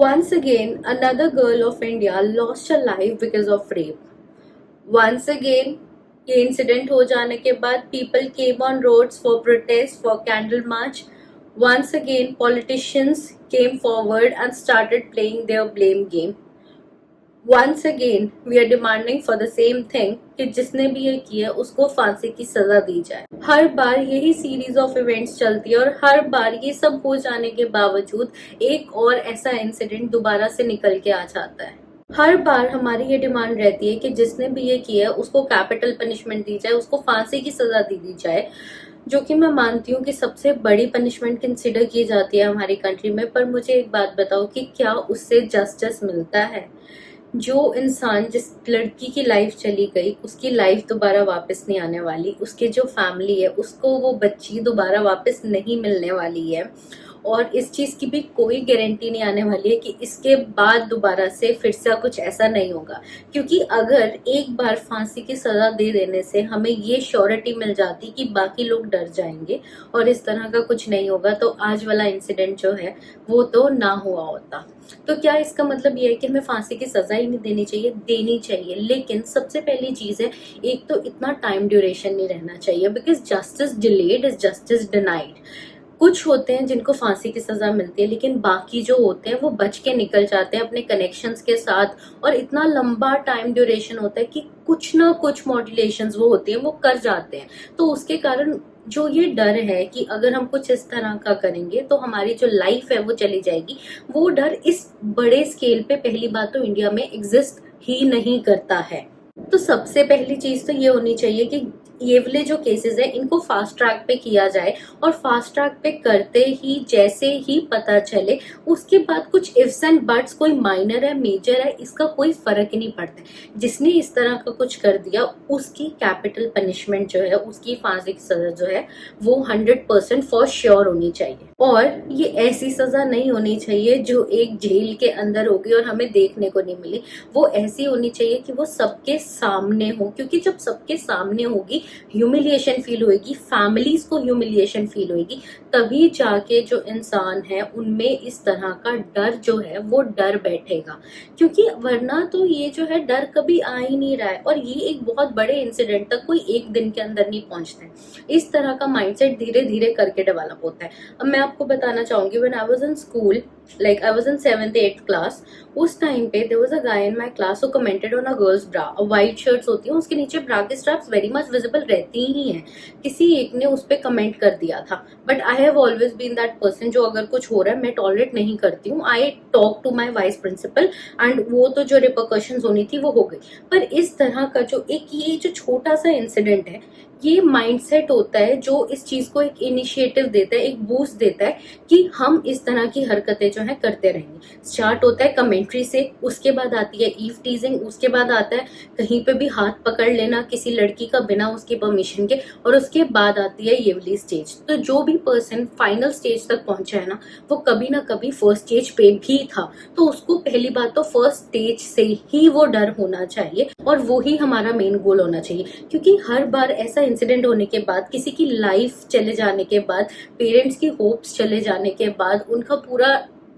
Once again, another girl of India lost her life because of rape. Once again, ये incident हो जाने के बाद people came on roads for protest, for candle march. Once again, politicians came forward and started playing their blame game. Once again, we are demanding for the same thing कि जिसने भी ये किया उसको फांसी की सजा दी जाए। हर बार यही सीरीज ऑफ इवेंट्स चलती है और हर बार ये सब हो जाने के बावजूद एक और ऐसा इंसिडेंट दोबारा से निकल के आ जाता है। हर बार हमारी ये डिमांड रहती है कि जिसने भी ये किया है उसको कैपिटल पनिशमेंट दी जाए, उसको फांसी की सजा दी जाए, जो कि मैं मानती हूँ कि सबसे बड़ी पनिशमेंट कंसिडर की जाती है हमारी कंट्री में। पर मुझे एक बात बताओ कि क्या उससे जस्टिस मिलता है? जो इंसान, जिस लड़की की लाइफ चली गई, उसकी लाइफ दोबारा वापस नहीं आने वाली, उसके जो फैमिली है उसको वो बच्ची दोबारा वापस नहीं मिलने वाली है, और इस चीज की भी कोई गारंटी नहीं आने वाली है कि इसके बाद दोबारा से फिर से कुछ ऐसा नहीं होगा। क्योंकि अगर एक बार फांसी की सजा दे देने से हमें ये श्योरिटी मिल जाती कि बाकी लोग डर जाएंगे और इस तरह का कुछ नहीं होगा, तो आज वाला इंसिडेंट जो है वो तो ना हुआ होता। तो क्या इसका मतलब ये है कि हमें फांसी की सजा ही नहीं देनी चाहिए? देनी चाहिए, लेकिन सबसे पहली चीज है, एक तो इतना टाइम ड्यूरेशन नहीं रहना चाहिए, because justice delayed is justice denied. कुछ होते हैं जिनको फांसी की सजा मिलती है, लेकिन बाकी जो होते हैं वो बच के निकल जाते हैं अपने कनेक्शंस के साथ, और इतना लंबा टाइम ड्यूरेशन होता है कि कुछ ना कुछ मॉड्यूलेशंस वो होती हैं वो कर जाते हैं। तो उसके कारण जो ये डर है कि अगर हम कुछ इस तरह का करेंगे तो हमारी जो लाइफ है वो चली जाएगी, वो डर इस बड़े स्केल पे पहली बात तो इंडिया में एग्जिस्ट ही नहीं करता है। तो सबसे पहली चीज तो ये होनी चाहिए कि ये वाले जो केसेस है इनको फास्ट ट्रैक पे किया जाए, और फास्ट ट्रैक पे करते ही जैसे ही पता चले उसके बाद कुछ इफ्स एंड बट्स, कोई माइनर है मेजर है इसका कोई फर्क ही नहीं पड़ता। जिसने इस तरह का कुछ कर दिया उसकी कैपिटल पनिशमेंट जो है, उसकी फांसी की सजा जो है वो 100% फॉर श्योर होनी चाहिए। और ये ऐसी सजा नहीं होनी चाहिए जो एक जेल के अंदर होगी और हमें देखने को नहीं मिली, वो ऐसी होनी चाहिए कि वो सबके सामने हो, क्योंकि जब सबके सामने होगी ह्यूमिलिएशन फील होगी, फैमिलीज को ह्यूमिलिएशन फील होगी, तभी जाके जो इंसान है उनमें इस तरह का डर जो है वो डर बैठेगा। क्योंकि वरना तो ये जो है डर कभी आ ही नहीं रहा है, और ये एक बहुत बड़े इंसिडेंट तक कोई एक दिन के अंदर नहीं पहुंचते हैं। इस तरह का माइंडसेट धीरे धीरे करके डेवलप होता है। अब मैं आपको बताना चाहूंगी, when I was in school, like I was in 7th 8th class, उस टाइम पे there was a guy in my class who commented on a girl's bra। White shirts होती है, उसके नीचे ब्रा के स्ट्रैप्स वेरी मच विजिबल रहती ही हैं। किसी एक ने उस पे कमेंट कर दिया था, but I have always been that person जो अगर कुछ हो रहा है मैं टॉलरेट नहीं करती हूँ। I talk to my vice principal and वो तो जो रिपरकशंस होनी थी वो हो गई। पर इस तरह का जो एक ये जो छोटा सा इंसिडेंट है, ये माइंडसेट होता है जो इस चीज को एक इनिशिएटिव देता है, एक बूस्ट देता है कि हम इस तरह की हरकतें जो है करते रहेंगे। स्टार्ट होता है कमेंट्री से, उसके बाद आती है ईव टीजिंग, उसके बाद आता है कहीं पे भी हाथ पकड़ लेना किसी लड़की का बिना उसकी परमिशन के, और उसके बाद आती है ये वाली स्टेज। तो जो भी पर्सन फाइनल स्टेज तक पहुंचा है ना, वो कभी ना कभी फर्स्ट स्टेज पे भी था, तो उसको पहली बात तो फर्स्ट स्टेज से ही वो डर होना चाहिए, और वो ही हमारा मेन गोल होना चाहिए। क्योंकि हर बार ऐसा इंसिडेंट होने के बाद, किसी की लाइफ चले जाने के बाद, पेरेंट्स की होप्स चले जाने के बाद, उनका पूरा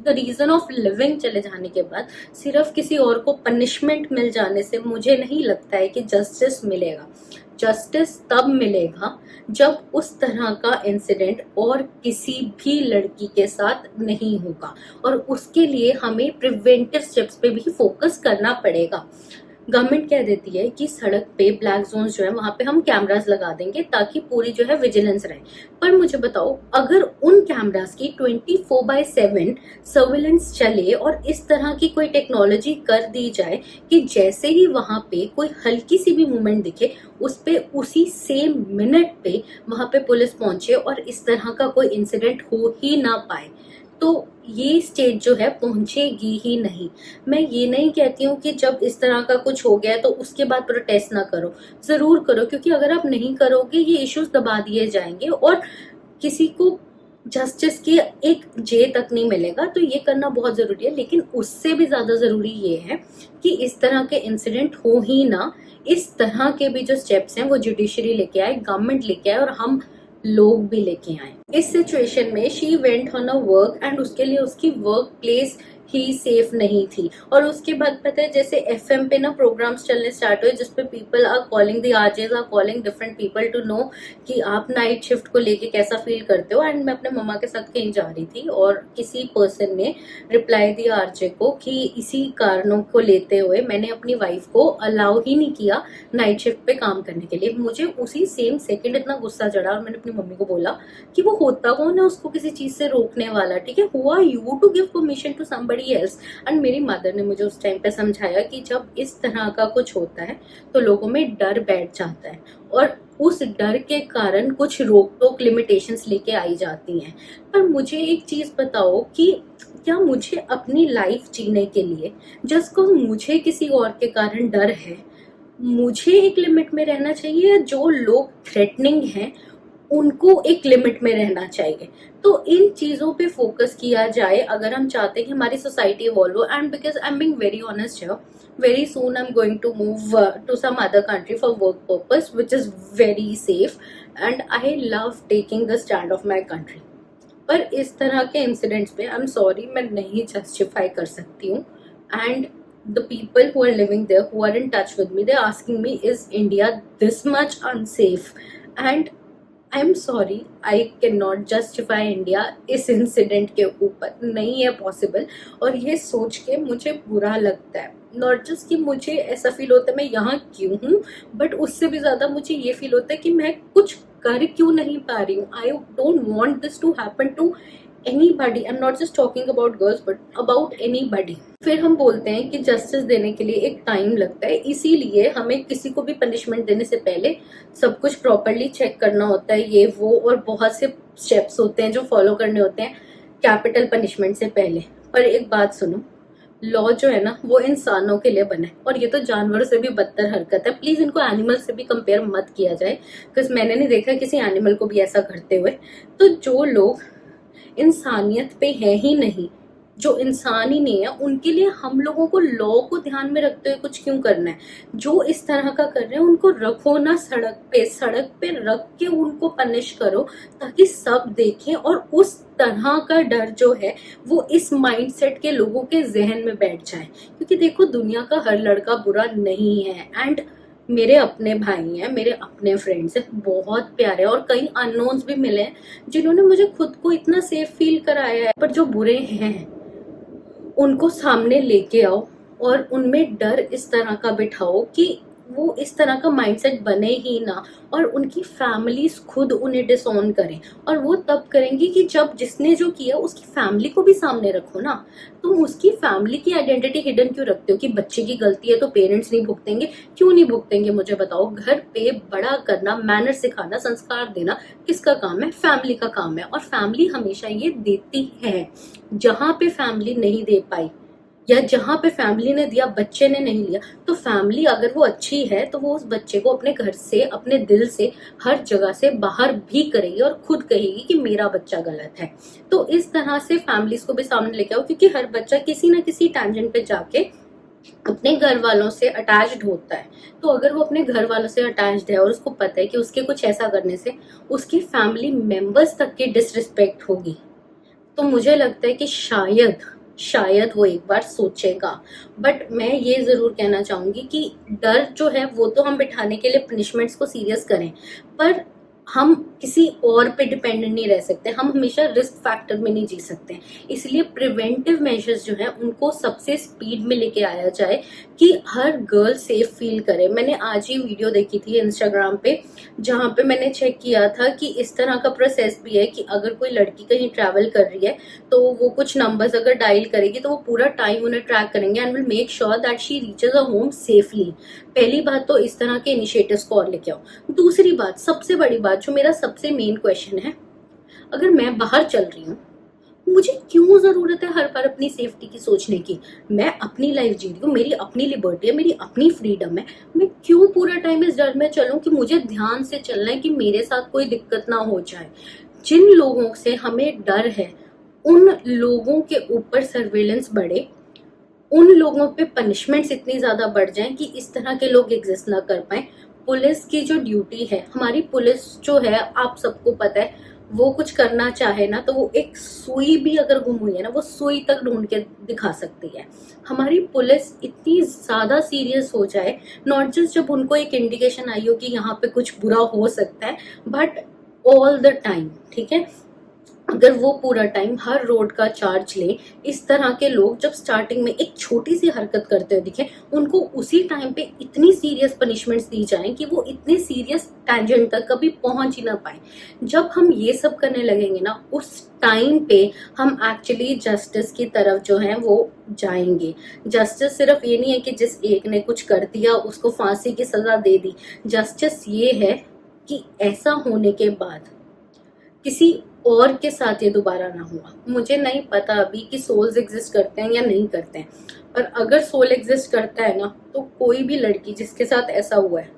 द रीजन ऑफ लिविंग चले जाने के बाद, सिर्फ किसी और को पनिशमेंट मिल जाने से मुझे नहीं लगता है कि जस्टिस मिलेगा। जस्टिस तब मिलेगा जब उस तरह का इंसिडेंट और किसी भी लड़की के साथ नहीं होगा, और उसके लिए हमें प्रिवेंटिव स्टेप्स पे भी फोकस करना पड़ेगा। गवर्नमेंट कह देती है कि सड़क पे ब्लैक जोन जो है वहां पे हम कैमरास लगा देंगे ताकि पूरी जो है विजिलेंस रहे। पर मुझे बताओ, अगर उन कैमरास की 24/7 सर्विलेंस चले और इस तरह की कोई टेक्नोलॉजी कर दी जाए कि जैसे ही वहां पे कोई हल्की सी भी मूवमेंट दिखे उस पे उसी सेम मिनट पे वहां पे पुलिस पहुंचे और इस तरह का कोई इंसिडेंट हो ही ना पाए, तो ये स्टेज जो है पहुंचेगी ही नहीं। मैं ये नहीं कहती हूँ कि जब इस तरह का कुछ हो गया तो उसके बाद प्रोटेस्ट ना करो, जरूर करो, क्योंकि अगर आप नहीं करोगे ये इश्यूज दबा दिए जाएंगे और किसी को जस्टिस की एक जे तक नहीं मिलेगा। तो ये करना बहुत जरूरी है, लेकिन उससे भी ज्यादा जरूरी ये है कि इस तरह के इंसिडेंट हो ही ना। इस तरह के भी जो स्टेप्स हैं वो जुडिशरी लेके आए, गवर्नमेंट लेके आए, और हम लोग भी लेके आए। इस सिचुएशन में she went on a work, and उसके लिए उसकी वर्क प्लेस ही सेफ नहीं थी। और उसके बाद पता है जैसे एफएम पे ना प्रोग्राम्स चलने स्टार्ट हुए जिसपे people are calling, the RJs are calling different people to know कि आप नाइट शिफ्ट को लेके कैसा फील करते हो। एंड मैं अपने मम्मा के साथ कहीं जा रही थी और किसी पर्सन ने रिप्लाई दिया आरजे को कि इसी कारणों को लेते हुए मैंने अपनी वाइफ को अलाउ ही नहीं किया नाइट शिफ्ट पे काम करने के लिए। मुझे उसी सेम सेकंड इतना गुस्सा चढ़ा और मैंने अपनी मम्मी को बोला कि वो होता कौन है उसको किसी चीज से रोकने वाला, ठीक है, who are you to give permission to somebody else. And मेरी मदर ने मुझे उस टाइम पे समझाया कि जब इस तरह का कुछ होता है तो लोगों में डर बैठ जाता है और उस डर के कारण कुछ रोक टोक लिमिटेशंस लेके आई जाती हैं। पर मुझे एक चीज बताओ कि क्या मुझे अपनी लाइफ जीने के लिए जस्ट को मुझे किसी और के कारण डर है, मुझे एक लिमिट में रहना चाहिए, जो लोग थ्रेटनिंग हैं उनको एक लिमिट में रहना चाहिए। तो इन चीजों पे फोकस किया जाए अगर हम चाहते हैं कि हमारी सोसाइटी इवॉल्व हो। And because I am being very honest here, very soon I'm going to move to some other country for work purpose which is very safe and I love taking the stand of my country। पर इस तरह के incidents पे I am sorry मैं नहीं justify कर सकती हूँ। And the people who are living there who are in touch with me they're asking me is India this much unsafe and I am sorry I can not justify India इस incident के ऊपर, नहीं है possible. और ये सोच के मुझे बुरा लगता है, नॉट जस्ट कि मुझे ऐसा फील होता है मैं यहाँ क्यों हूँ, बट उससे भी ज्यादा मुझे ये फील होता है कि मैं कुछ कर क्यों नहीं पा रही हूँ। I don't want this to happen to anybody, I'm not just talking about girls but about anybody। फिर हम बोलते हैं कि जस्टिस देने के लिए एक टाइम लगता है, इसीलिए हमें किसी को भी पनिशमेंट देने से पहले सब कुछ प्रॉपरली चेक करना होता है, ये वो और बहुत से स्टेप्स होते हैं जो फॉलो करने होते हैं कैपिटल पनिशमेंट से पहले। पर एक बात सुनो, लॉ जो है ना वो इंसानों के लिए बना है और ये तो जानवरों से भी बदतर हरकत है। प्लीज इनको एनिमल से भी कंपेयर मत किया जाए बिकॉज मैंने नहीं देखा किसी एनिमल को भी ऐसा करते हुए। तो जो लोग इंसानियत पे है ही नहीं, जो इंसान ही नहीं है, उनके लिए हम लोगों को लॉ को ध्यान में रखते हुए कुछ क्यों करना है। जो इस तरह का कर रहे हैं उनको रखो ना सड़क पे रख के उनको पनिश करो ताकि सब देखें और उस तरह का डर जो है वो इस माइंडसेट के लोगों के जहन में बैठ जाए। क्योंकि देखो दुनिया का हर लड़का बुरा नहीं है एंड मेरे अपने भाई हैं, मेरे अपने फ्रेंड्स हैं, बहुत प्यारे, और कई अननोन्स भी मिले हैं जिन्होंने मुझे खुद को इतना सेफ फील कराया है। पर जो बुरे हैं उनको सामने लेके आओ और उनमें डर इस तरह का बिठाओ कि वो इस तरह का माइंडसेट बने ही ना, और उनकी फैमिलीज खुद उन्हें डिसऑन करें। और वो तब करेंगी कि जब जिसने जो किया उसकी फैमिली को भी सामने रखो ना। तुम उसकी फैमिली की आइडेंटिटी हिडन क्यों रखते हो कि बच्चे की गलती है तो पेरेंट्स नहीं भुगतेंगे? क्यों नहीं भुगतेंगे मुझे बताओ। घर पे बड़ा करना, मैनर सिखाना, संस्कार देना किसका काम है? फैमिली का काम है। और फैमिली हमेशा ये देती है। जहां पे फैमिली नहीं दे पाई या जहां पे फैमिली ने दिया बच्चे ने नहीं लिया, तो फैमिली अगर वो अच्छी है तो वो उस बच्चे को अपने घर से, अपने दिल से, हर जगह से बाहर भी करेगी और खुद कहेगी कि मेरा बच्चा गलत है। तो इस तरह से फैमिलीज को भी सामने लेके आओ, क्योंकि हर बच्चा किसी ना किसी टेंजेंट पे जाके अपने घर वालों से अटैच्ड होता है। तो अगर वो अपने घर वालों से अटैच्ड है और उसको पता है कि उसके कुछ ऐसा करने से उसकी फैमिली मेंबर्स तक की डिसरिस्पेक्ट होगी, तो मुझे लगता है कि शायद वो एक बार सोचेगा। बट मैं ये जरूर कहना चाहूंगी कि डर जो है वो तो हम बिठाने के लिए पनिशमेंट्स को सीरियस करें, पर हम किसी और पे डिपेंडेंट नहीं रह सकते। हम हमेशा रिस्क फैक्टर में नहीं जी सकते। इसलिए प्रिवेंटिव मेजर्स जो है उनको सबसे स्पीड में लेके आया जाए कि हर गर्ल सेफ फील करे। मैंने आज ही वीडियो देखी थी इंस्टाग्राम पे जहां पे मैंने चेक किया था कि इस तरह का प्रोसेस भी है कि अगर कोई लड़की कहीं ट्रैवल कर रही है तो वो कुछ नंबर्स अगर डायल करेगी तो वो पूरा टाइम उन्हें ट्रैक करेंगे and will make sure that she reaches a home safely. पहली बात तो इस तरह के इनिशिएटिव्स को और लेके आओ। दूसरी बात, सबसे बड़ी बात जो मेरा सबसे मेन क्वेश्चन है, अगर मैं बाहर चल रही हूँ मुझे क्यों जरूरत है हर बार अपनी सेफ्टी की सोचने की? मैं अपनी लाइफ जी रही हूँ, मेरी अपनी लिबर्टी है, मेरी अपनी फ्रीडम है। मैं क्यों पूरा टाइम इस डर में चलूं कि मुझे ध्यान से चलना है कि मेरे साथ कोई दिक्कत ना हो जाए? जिन लोगों से हमें डर है उन लोगों के ऊपर सर्वेलेंस बढ़े, उन लोगों पे पनिशमेंट्स इतनी ज्यादा बढ़ जाएं कि इस तरह के लोग एग्जिस्ट ना कर पाए। पुलिस की जो ड्यूटी है, हमारी पुलिस जो है आप सबको पता है वो कुछ करना चाहे ना तो वो एक सुई भी अगर गुम हुई है ना, वो सुई तक ढूंढ के दिखा सकती है। हमारी पुलिस इतनी ज्यादा सीरियस हो जाए, नॉट जस्ट जब उनको एक इंडिकेशन आई हो कि यहाँ पे कुछ बुरा हो सकता है, बट ऑल द टाइम, ठीक है। अगर वो पूरा टाइम हर रोड का चार्ज ले, इस तरह के लोग जब स्टार्टिंग में एक छोटी सी हरकत करते हुए दिखे, उनको उसी टाइम पे इतनी सीरियस पनिशमेंट्स दी जाएं कि वो इतने सीरियस टेंजेंट तक कभी पहुंच ही ना पाए। जब हम ये सब करने लगेंगे ना, उस टाइम पे हम एक्चुअली जस्टिस की तरफ जो है वो जाएंगे। जस्टिस सिर्फ ये नहीं है कि जिस एक ने कुछ कर दिया उसको फांसी की सजा दे दी। जस्टिस ये है कि ऐसा होने के बाद किसी और के साथ ये दोबारा ना हुआ। मुझे नहीं पता अभी कि सोल्स एग्जिस्ट करते हैं या नहीं करते हैं, पर अगर सोल एग्जिस्ट करता है ना, तो कोई भी लड़की जिसके साथ ऐसा हुआ है,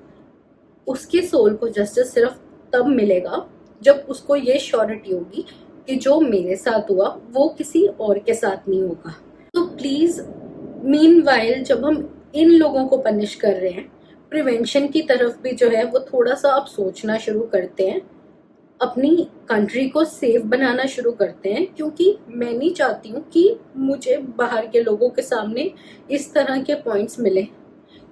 उसके सोल को जस्टिस सिर्फ तब मिलेगा जब उसको ये श्योरिटी होगी कि जो मेरे साथ हुआ वो किसी और के साथ नहीं होगा। तो प्लीज, मीनवाइल जब हम इन लोगों को पनिश कर रहे हैं, प्रिवेंशन की तरफ भी जो है वो थोड़ा सा अब सोचना शुरू करते हैं, अपनी कंट्री को सेफ बनाना शुरू करते हैं। क्योंकि मैं नहीं चाहती हूँ कि मुझे बाहर के लोगों के सामने इस तरह के पॉइंट्स मिले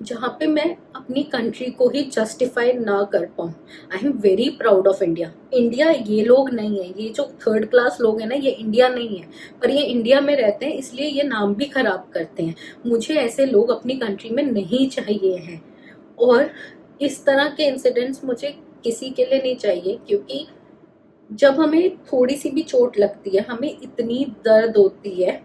जहाँ पे मैं अपनी कंट्री को ही जस्टिफाई ना कर पाऊँ। I am very proud of India. India ये लोग नहीं है, ये जो थर्ड क्लास लोग हैं ना, ये इंडिया नहीं है, पर ये इंडिया में रहते हैं इसलिए ये नाम भी खराब करते हैं। मुझे ऐसे लोग अपनी कंट्री में नहीं चाहिए हैं, और इस तरह के इंसिडेंट्स मुझे किसी के लिए नहीं चाहिए। क्योंकि जब हमें थोड़ी सी भी चोट लगती है, हमें इतनी दर्द होती है।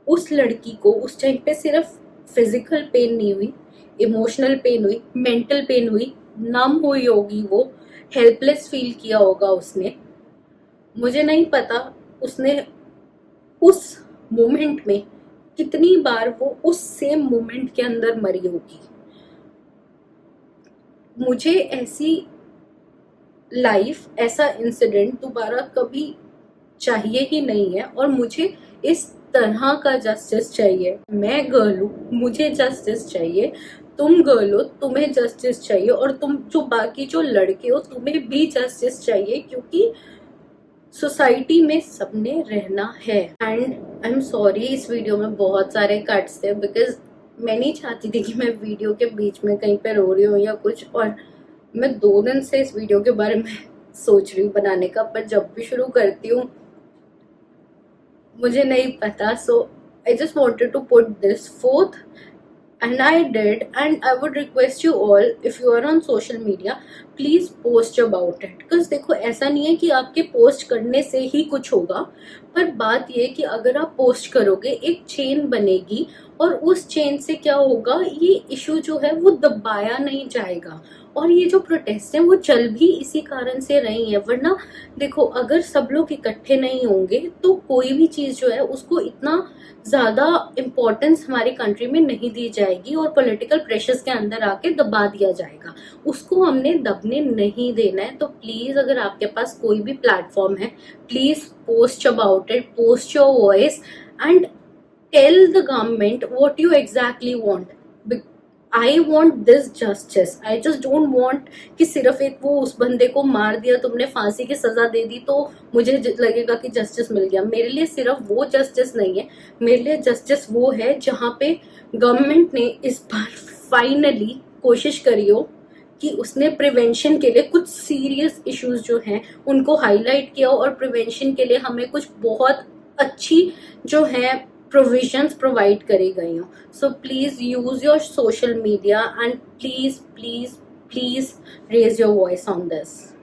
उस लड़की को उस टाइम पे सिर्फ फिजिकल पेन नहीं हुई, इमोशनल पेन हुई, मेंटल पेन हुई, नम हुई होगी, वो हेल्पलेस फील किया होगा उसने। मुझे नहीं पता उसने उस मोमेंट में कितनी बार वो उस सेम मोमेंट के अंदर मरी होगी। मुझे ऐसी लाइफ, ऐसा इंसिडेंट दोबारा कभी चाहिए ही नहीं है, और मुझे इस तरह का जस्टिस चाहिए। मैं गर्ल हूँ, मुझे जस्टिस चाहिए। तुम गर्ल हो, तुम्हें जस्टिस चाहिए, और तुम जो बाकी जो लड़के हो, तुम्हें भी जस्टिस चाहिए। क्योंकि सोसाइटी में सबने रहना है। एंड आई एम सॉरी, इस वीडियो में बहुत सारे कट्स थे, बिकॉज मैं नहीं चाहती थी कि मैं वीडियो के बीच में कहीं पे रो रही हूँ या कुछ। और मैं 2 दिन से इस वीडियो के बारे में सोच रही हूँ बनाने का, पर जब भी शुरू करती हूँ मुझे नहीं पता। So I just wanted to put this forth, and I did, and I would request you all, if you are on social media, please post about it। because देखो, ऐसा नहीं है कि आपके पोस्ट करने से ही कुछ होगा, पर बात ये है कि अगर आप पोस्ट करोगे एक चेन बनेगी, और उस चेन से क्या होगा, ये इशू जो है वो दबाया नहीं जाएगा। और ये जो प्रोटेस्ट है वो चल भी इसी कारण से रही है। वरना देखो, अगर सब लोग इकट्ठे नहीं होंगे तो कोई भी चीज जो है उसको इतना ज्यादा इम्पोर्टेंस हमारी कंट्री में नहीं दी जाएगी, और पॉलिटिकल प्रेशर्स के अंदर आके दबा दिया जाएगा। उसको हमने दबने नहीं देना है। तो प्लीज, अगर आपके पास कोई भी प्लेटफॉर्म है, please post about it, post your voice, and tell the government what you exactly want. I want this justice. I just don't want कि सिर्फ एक वो उस बंदे को मार दिया, तुमने फांसी की सजा दे दी तो मुझे लगेगा कि जस्टिस मिल गया। मेरे लिए सिर्फ वो जस्टिस नहीं है, मेरे लिए जस्टिस वो है जहाँ पे गवर्नमेंट ने इस बार फाइनली कोशिश करी हो कि उसने प्रिवेंशन के लिए कुछ सीरियस इश्यूज जो हैं उनको हाईलाइट किया हो, और प्रिवेंशन के लिए हमें कुछ बहुत अच्छी जो है provisions provide करी गई हो। So please use your social media, and please raise your voice on this.